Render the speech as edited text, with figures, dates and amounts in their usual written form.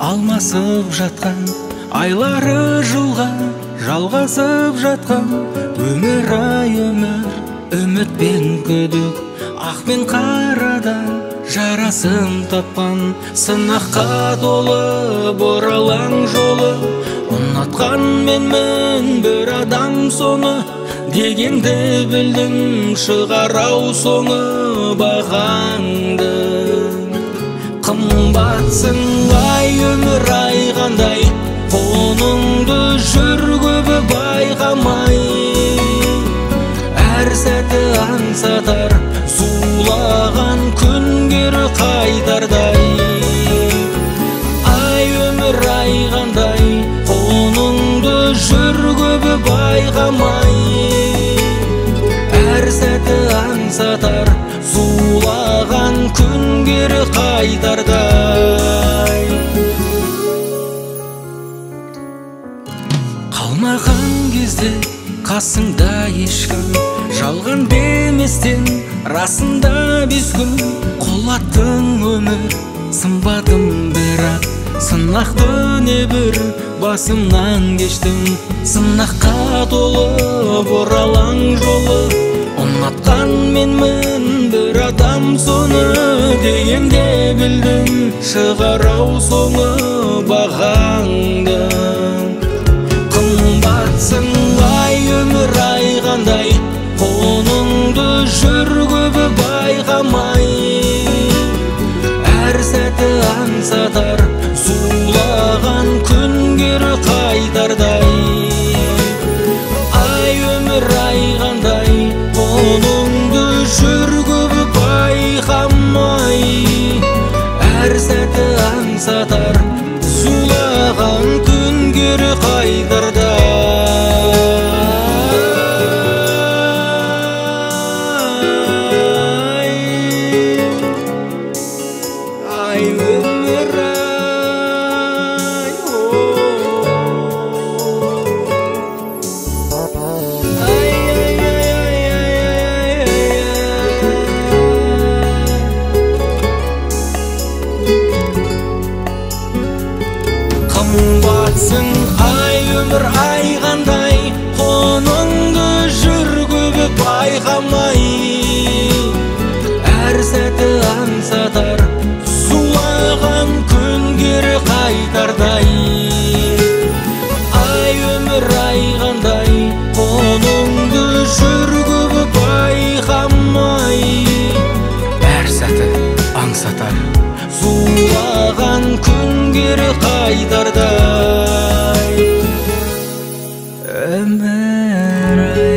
алмасып жатқан айлары жылға жалғасып жатқан өмір ай өмір, үміт пен күдік, ақ пен қарада жарасын тапқан сынаққа толы бұралаң жолы. Ұнатқан менмін бір адам соны, дегенді білдім шығарау соңы бағаңды. Қымбатсың ай өмір ай қандай, қолыңды жүр көбі байқамай. Әр сәті аңсатар зулаған күнгері қайтардай. Ай өмір ай қандай, қолыңды жүр көбі байқамай. Әр сәті аңсатар зулаған күнгері қайтардай. Қалмаған кезде қасыңда ешкім, жалған деместен расында бес күн. Қолаттың өмір, сынбадым бірақ, сынақты небір басымнан кештім. Сынаққа толы бұралаң жолы, ұнатқан менмін бір адам соны, дегенде білдім шығарау соңы бағаңды. Қымбатсың ай өмір ай қандай, қолыңды жүр көбі байқамай. Әр сәті аңсатар зулаған күнгері қайтардай. Ай өмір ай қандай, қолыңды жүр көбі байқамай. Әр сәті аңсатар зулаған күнгері қайтардай. Ай өмір ай, ай, ай, ай, қымбатсың ай өмір ай қандай, қолыңды жүр көбі байқамай. Әр сәті аңсатар зулаған күнгері қайтардай. Ай өмір ай қандай, қолыңды жүр көбі байқамай. Әр сәті аңсатар зулаған күнгері қайтардай. Өмір ай